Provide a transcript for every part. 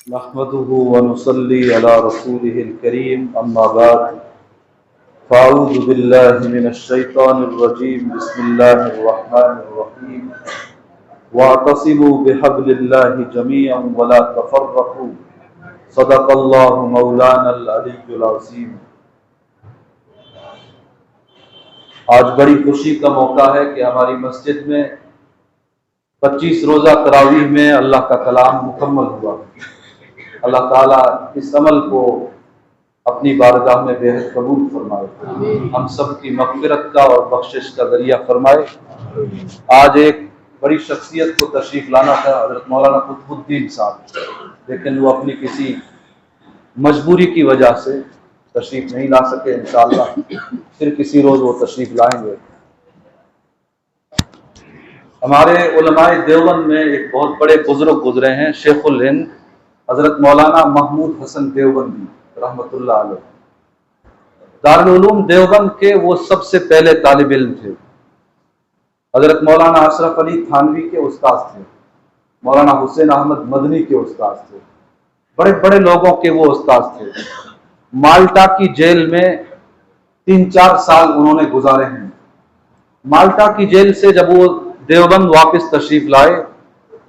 نحمده ونصلي على رسوله الكريم أما بعد فأعوذ بالله من الشيطان الرجيم بسم الله الرحمن الرحيم واعتصموا بحبل الله جميعا ولا تفرقوا صدق الله مولانا العلي العظيم۔ آج بڑی خوشی کا موقع ہے کہ ہماری مسجد میں 25 روزہ تراویح میں اللہ کا کلام مکمل ہوا۔ اللہ تعالیٰ اس عمل کو اپنی بارگاہ میں بے حد قبول فرمائے، ہم سب کی مغفرت کا اور بخشش کا ذریعہ فرمائے۔ آج ایک بڑی شخصیت کو تشریف لانا تھا، حضرت مولانا قطب الدین صاحب، لیکن وہ اپنی کسی مجبوری کی وجہ سے تشریف نہیں لا سکے۔ انشاءاللہ پھر کسی روز وہ تشریف لائیں گے۔ ہمارے علماء دیوبند میں ایک بہت بڑے بزرگ گزرے ہیں، شیخ الہند حضرت مولانا محمود حسن دیوبندی رحمۃ اللہ علیہ۔ دارالعلوم دیوبند کے وہ سب سے پہلے طالب علم تھے۔ حضرت مولانا اشرف علی تھانوی کے استاد تھے، مولانا حسین احمد مدنی کے استاد تھے، بڑے بڑے لوگوں کے وہ استاد تھے۔ مالٹا کی جیل میں 3-4 سال انہوں نے گزارے ہیں۔ مالٹا کی جیل سے جب وہ دیوبند واپس تشریف لائے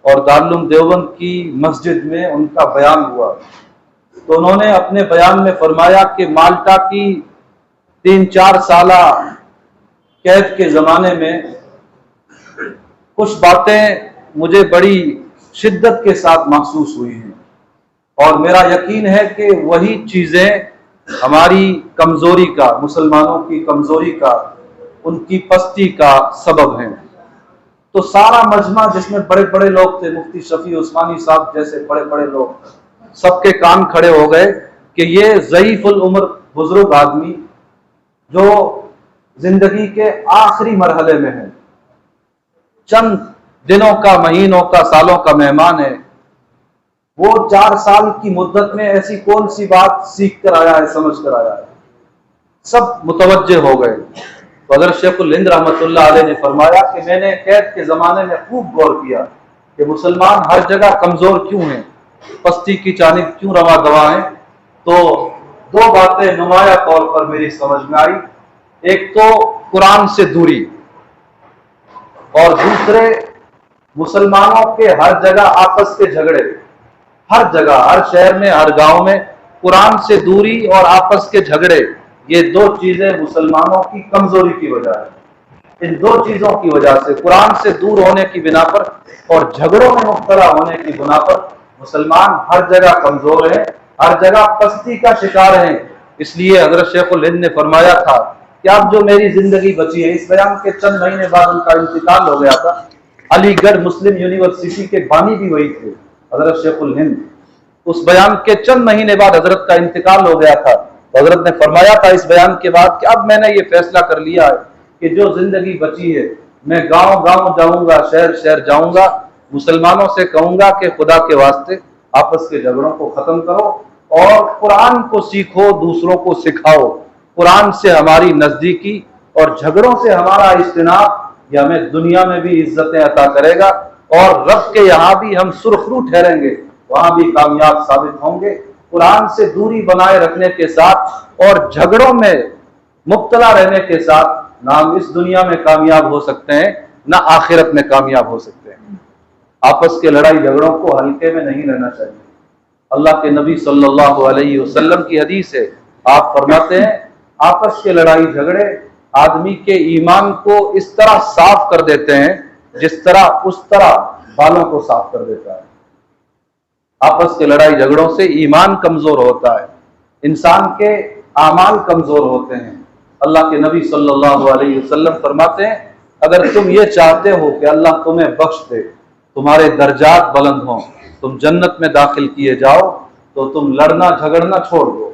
اور دارالعلوم دیوبند کی مسجد میں ان کا بیان ہوا، تو انہوں نے اپنے بیان میں فرمایا کہ مالٹا کی 3-4 سالہ قید کے زمانے میں کچھ باتیں مجھے بڑی شدت کے ساتھ محسوس ہوئی ہیں، اور میرا یقین ہے کہ وہی چیزیں ہماری کمزوری کا، مسلمانوں کی کمزوری کا، ان کی پستی کا سبب ہیں۔ تو سارا مجمع جس میں بڑے بڑے لوگ تھے، مفتی شفیع عثمانی صاحب جیسے بڑے بڑے لوگ، سب کے کان کھڑے ہو گئے کہ یہ ضعیف العمر بزرگ آدمی جو زندگی کے آخری مرحلے میں ہے، چند دنوں کا، مہینوں کا، سالوں کا مہمان ہے، وہ 4 سال کی مدت میں ایسی کون سی بات سیکھ کر آیا ہے، سمجھ کر آیا ہے؟ سب متوجہ ہو گئے۔ تو حضرت شیخ الہند رحمۃ اللہ علیہ نے فرمایا کہ میں نے قید کے زمانے میں خوب غور کیا کہ مسلمان ہر جگہ کمزور کیوں ہیں، پستی کی جانب کیوں رواں گواں ہیں۔ تو 2 باتیں نمایاں طور پر میری سمجھ میں آئی، ایک تو قرآن سے دوری، اور دوسرے مسلمانوں کے ہر جگہ آپس کے جھگڑے، ہر جگہ، ہر شہر میں، ہر گاؤں میں قرآن سے دوری اور آپس کے جھگڑے، یہ 2 چیزیں مسلمانوں کی کمزوری کی وجہ ہے۔ ان 2 چیزوں کی وجہ سے، قرآن سے دور ہونے کی بنا پر اور جھگڑوں میں مبتلا ہونے کی بنا پر، مسلمان ہر جگہ کمزور ہیں، ہر جگہ پستی کا شکار ہیں۔ اس لیے حضرت شیخ الہند نے فرمایا تھا کہ اب جو میری زندگی بچی ہے، اس بیان کے چند مہینے بعد ان کا انتقال ہو گیا تھا۔ علی گڑھ مسلم یونیورسٹی کے بانی بھی وہی تھے، حضرت شیخ الہند۔ اس بیان کے چند مہینے بعد حضرت کا انتقال ہو گیا تھا۔ حضرت نے فرمایا تھا اس بیان کے بعد کہ اب میں نے یہ فیصلہ کر لیا ہے کہ جو زندگی بچی ہے، میں گاؤں گاؤں جاؤں گا، شہر شہر جاؤں گا، مسلمانوں سے کہوں گا کہ خدا کے واسطے آپس کے جھگڑوں کو ختم کرو اور قرآن کو سیکھو، دوسروں کو سکھاؤ۔ قرآن سے ہماری نزدیکی اور جھگڑوں سے ہمارا اجتناب، یہ ہمیں دنیا میں بھی عزتیں عطا کرے گا، اور رب کے یہاں بھی ہم سرخرو ٹھہریں گے، وہاں بھی کامیاب ثابت ہوں گے۔ قرآن سے دوری بنائے رکھنے کے ساتھ اور جھگڑوں میں مبتلا رہنے کے ساتھ نہ ہم اس دنیا میں کامیاب ہو سکتے ہیں، نہ آخرت میں کامیاب ہو سکتے ہیں۔ آپس کے لڑائی جھگڑوں کو ہلکے میں نہیں لینا چاہیے۔ اللہ کے نبی صلی اللہ علیہ وسلم کی حدیث ہے، آپ فرماتے ہیں آپس کے لڑائی جھگڑے آدمی کے ایمان کو اس طرح صاف کر دیتے ہیں جس طرح اس طرح بالوں کو صاف کر دیتا ہے۔ آپس کے لڑائی جھگڑوں سے ایمان کمزور ہوتا ہے، انسان کے اعمال کمزور ہوتے ہیں۔ اللہ کے نبی صلی اللہ علیہ وسلم فرماتے ہیں اگر تم یہ چاہتے ہو کہ اللہ تمہیں بخش دے، تمہارے درجات بلند ہوں، تم جنت میں داخل کیے جاؤ، تو تم لڑنا جھگڑنا چھوڑ دو،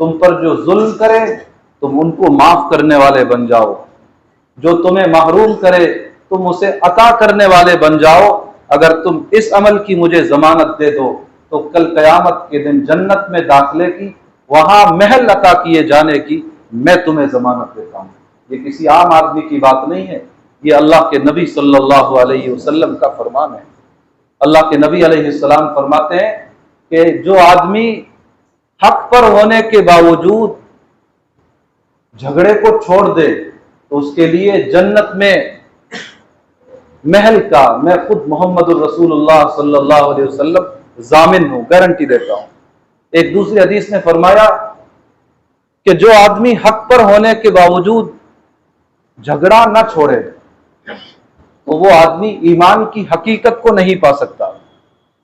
تم پر جو ظلم کرے تم ان کو معاف کرنے والے بن جاؤ، جو تمہیں محروم کرے تم اسے عطا کرنے والے بن جاؤ۔ اگر تم اس عمل کی مجھے ضمانت دے دو تو کل قیامت کے دن جنت میں داخلے کی، وہاں محل عطا کیے جانے کی میں تمہیں ضمانت دیتا ہوں۔ یہ کسی عام آدمی کی بات نہیں ہے، یہ اللہ کے نبی صلی اللہ علیہ وسلم کا فرمان ہے۔ اللہ کے نبی علیہ السلام فرماتے ہیں کہ جو آدمی حق پر ہونے کے باوجود جھگڑے کو چھوڑ دے تو اس کے لیے جنت میں محل کا میں خود محمد الرسول اللہ صلی اللہ علیہ وسلم ضامن ہوں، گارنٹی دیتا ہوں۔ ایک دوسری حدیث میں فرمایا کہ جو آدمی حق پر ہونے کے باوجود جھگڑا نہ چھوڑے تو وہ آدمی ایمان کی حقیقت کو نہیں پا سکتا۔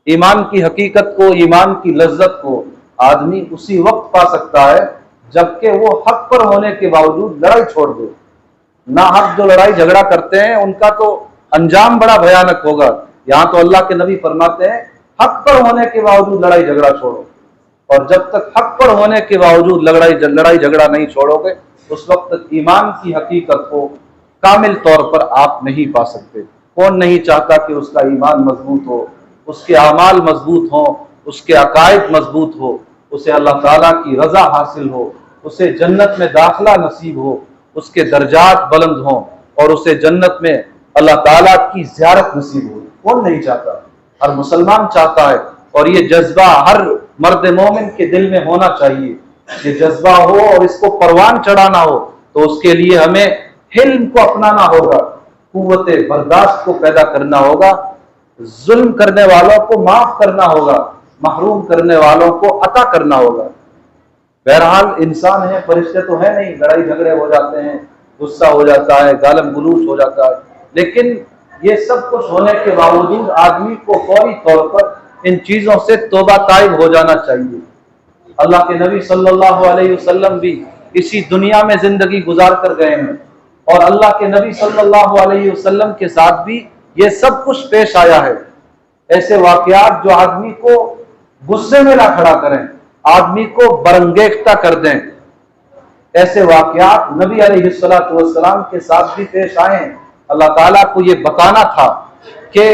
ایمان کی حقیقت کو، ایمان کی لذت کو آدمی اسی وقت پا سکتا ہے جبکہ وہ حق پر ہونے کے باوجود لڑائی چھوڑ دے۔ نہ حق جو لڑائی جھگڑا کرتے ہیں ان کا تو انجام بڑا بھیانک ہوگا۔ یہاں تو اللہ کے نبی فرماتے ہیں حق پر ہونے کے باوجود لڑائی جھگڑا چھوڑو، اور جب تک حق پر ہونے کے باوجود لڑائی جھگڑا نہیں چھوڑو گے اس وقت تک ایمان کی حقیقت کو کامل طور پر آپ نہیں پا سکتے۔ کون نہیں چاہتا کہ اس کا ایمان مضبوط ہو، اس کے اعمال مضبوط ہوں، اس کے عقائد مضبوط ہو، اسے اللہ تعالیٰ کی رضا حاصل ہو، اسے جنت میں داخلہ نصیب ہو، اس کے درجات بلند ہوں اور اسے جنت میں اللہ تعالیٰ کی زیارت نصیب ہو۔ کون نہیں چاہتا؟ ہر مسلمان چاہتا ہے، اور یہ جذبہ ہر مرد مومن کے دل میں ہونا چاہیے۔ یہ جذبہ ہو اور اس کو پروان چڑھانا ہو تو اس کے لیے ہمیں حلم کو اپنانا ہوگا، قوت برداشت کو پیدا کرنا ہوگا، ظلم کرنے والوں کو معاف کرنا ہوگا، محروم کرنے والوں کو عطا کرنا ہوگا۔ بہرحال انسان ہے، فرشتے تو ہے نہیں، لڑائی جھگڑے ہو جاتے ہیں، غصہ ہو جاتا ہے، گالم گلوچ ہو جاتا ہے، لیکن یہ سب کچھ ہونے کے باوجود آدمی کو فوری طور پر ان چیزوں سے توبہ طائب ہو جانا چاہیے۔ اللہ کے نبی صلی اللہ علیہ وسلم بھی اسی دنیا میں زندگی گزار کر گئے ہیں، اور اللہ کے نبی صلی اللہ علیہ وسلم کے ساتھ بھی یہ سب کچھ پیش آیا ہے۔ ایسے واقعات جو آدمی کو غصے میں لا کھڑا کریں، آدمی کو برانگیختہ کر دیں، ایسے واقعات نبی علیہ السلام کے ساتھ بھی پیش آئے ہیں۔ اللہ تعالیٰ کو یہ بتانا تھا کہ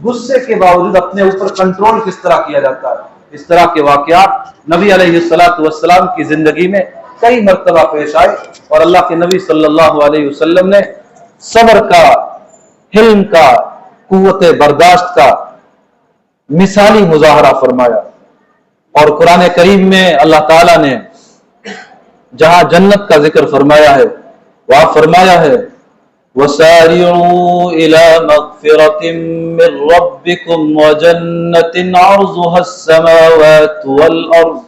غصے کے باوجود اپنے اوپر کنٹرول کس طرح کیا جاتا ہے۔ اس طرح کے واقعات نبی علیہ السلام کی زندگی میں کئی مرتبہ پیش آئے، اور اللہ کے نبی صلی اللہ علیہ وسلم نے صبر کا، حلم کا، قوت برداشت کا مثالی مظاہرہ فرمایا۔ اور قرآن کریم میں اللہ تعالیٰ نے جہاں جنت کا ذکر فرمایا ہے وہاں فرمایا ہے وَسَارِعُوا إِلَى مَغْفِرَةٍ مِّن رَّبِّكُمْ وَجَنَّةٍ عَرْضُهَا السَّمَاوَاتُ وَالْأَرْضُ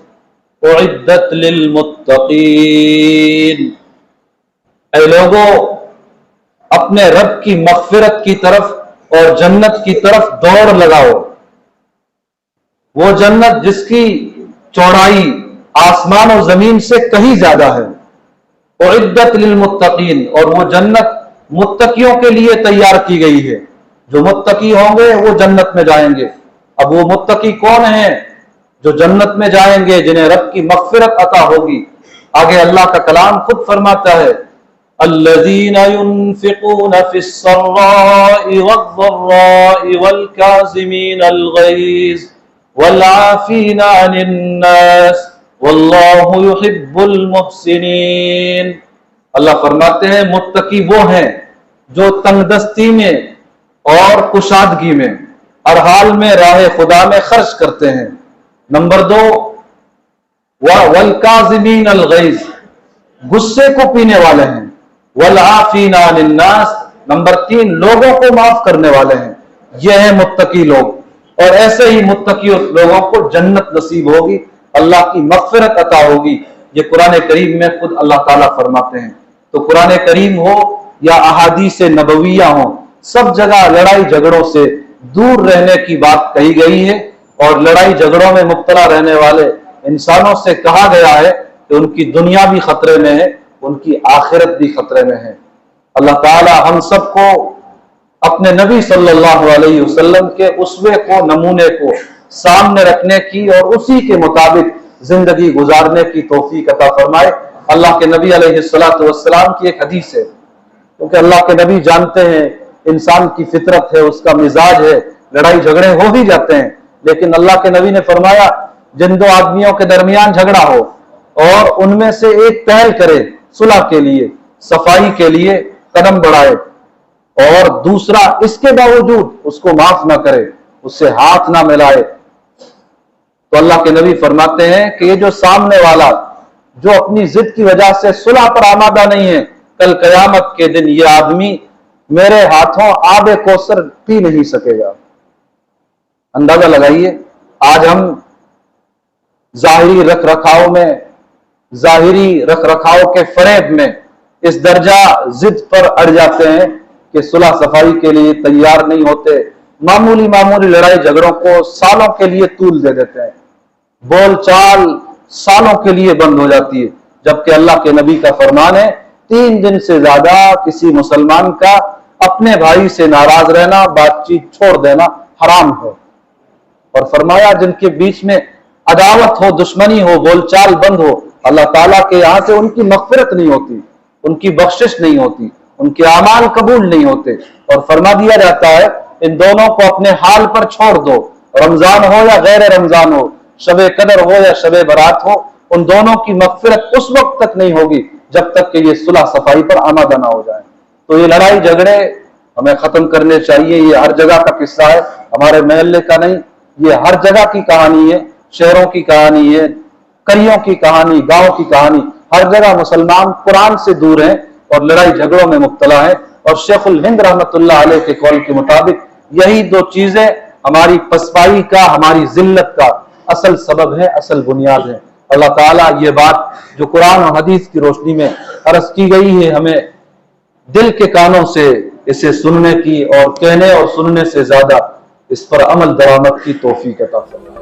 أُعِدَّتْ لِلْمُتَّقِينَ۔ اے لوگوں، اپنے رب کی مغفرت کی طرف اور جنت کی طرف دوڑ لگاؤ۔ وہ جنت جس کی چوڑائی آسمان و زمین سے کہیں زیادہ ہے، اعدت للمتقین، اور وہ جنت متقیوں کے لیے تیار کی گئی ہے۔ جو متقی ہوں گے وہ جنت میں جائیں گے۔ اب وہ متقی کون ہیں جو جنت میں جائیں گے، جنہیں رب کی مغفرت عطا ہوگی؟ آگے اللہ کا کلام خود فرماتا ہے الذین ينفقون فی السراء والضراء والکاظمین الغیظ والعافین عن الناس واللہ یحب المحسنین۔ اللہ فرماتے ہیں متقی وہ ہیں جو تنگ دستی میں اور کشادگی میں ہر حال میں راہ خدا میں خرچ کرتے ہیں۔ نمبر 2 والکاظمین الغیظ، غصے کو پینے والے ہیں۔ والعافین عن الناس، نمبر 3 لوگوں کو معاف کرنے والے ہیں۔ یہ ہیں متقی لوگ، اور ایسے ہی متقی لوگوں کو جنت نصیب ہوگی، اللہ کی مغفرت عطا ہوگی۔ یہ قرآن کریم میں خود اللہ تعالیٰ فرماتے ہیں۔ تو قرآن کریم ہو یا احادیث نبویہ ہوں، سب جگہ لڑائی جھگڑوں سے دور رہنے کی بات کہی گئی ہے، اور لڑائی جھگڑوں میں مبتلا رہنے والے انسانوں سے کہا گیا ہے کہ ان کی دنیا بھی خطرے میں ہے، ان کی آخرت بھی خطرے میں ہے۔ اللہ تعالیٰ ہم سب کو اپنے نبی صلی اللہ علیہ وسلم کے اسوے کو، نمونے کو سامنے رکھنے کی اور اسی کے مطابق زندگی گزارنے کی توفیق عطا فرمائے۔ اللہ کے نبی علیہ السلام کی ایک حدیث ہے، کیونکہ اللہ کے نبی جانتے ہیں انسان کی فطرت ہے، اس کا مزاج ہے، لڑائی جھگڑے ہو ہی جاتے ہیں، لیکن اللہ کے نبی نے فرمایا جن دو آدمیوں کے درمیان جھگڑا ہو اور ان میں سے ایک پہل کرے صلح کے لیے، صفائی کے لیے قدم بڑھائے، اور دوسرا اس کے باوجود اس کو معاف نہ کرے، اس سے ہاتھ نہ ملائے، تو تو اللہ کے نبی فرماتے ہیں کہ یہ جو سامنے والا جو اپنی ضد کی وجہ سے صلح پر آمادہ نہیں ہے، کل قیامت کے دن یہ آدمی میرے ہاتھوں آب کوثر پی نہیں سکے گا۔ اندازہ لگائیے، آج ہم ظاہری رکھ رکھاؤ میں، ظاہری رکھ رکھاؤ کے فریب میں اس درجہ ضد پر اڑ جاتے ہیں کہ صلح صفائی کے لیے تیار نہیں ہوتے، معمولی لڑائی جھگڑوں کو سالوں کے لیے طول دے دیتے ہیں، بول چال سالوں کے لیے بند ہو جاتی ہے، جبکہ اللہ کے نبی کا فرمان ہے 3 دن سے زیادہ کسی مسلمان کا اپنے بھائی سے ناراض رہنا، بات چیت چھوڑ دینا حرام ہے۔ اور فرمایا جن کے بیچ میں عداوت ہو، دشمنی ہو، بول چال بند ہو، اللہ تعالیٰ کے یہاں سے ان کی مغفرت نہیں ہوتی، ان کی بخشش نہیں ہوتی، ان کے اعمال قبول نہیں ہوتے، اور فرما دیا جاتا ہے ان دونوں کو اپنے حال پر چھوڑ دو، رمضان ہو یا غیر رمضان ہو، شب قدر ہو یا شب برات ہو، ان دونوں کی مغفرت اس وقت تک نہیں ہوگی جب تک کہ یہ صلح صفائی پر آمادہ نہ ہو جائیں۔ تو یہ لڑائی جھگڑے ہمیں ختم کرنے چاہیے۔ یہ ہر جگہ کا قصہ ہے، ہمارے محلے کا نہیں، یہ ہر جگہ کی کہانی ہے، شہروں کی کہانی ہے، قریوں کی کہانی، گاؤں کی کہانی۔ ہر جگہ مسلمان قرآن سے دور ہیں اور لڑائی جھگڑوں میں مبتلا ہیں، اور شیخ الہند رحمۃ اللہ علیہ کے قول کے مطابق یہی 2 چیزیں ہماری پسپائی کا، ہماری ذلت کا اصل سبب ہے، اصل بنیاد ہے۔ اللہ تعالیٰ یہ بات جو قرآن و حدیث کی روشنی میں عرض کی گئی ہے، ہمیں دل کے کانوں سے اسے سننے کی اور کہنے اور سننے سے زیادہ اس پر عمل درآمد کی توفیق عطا فرمائے۔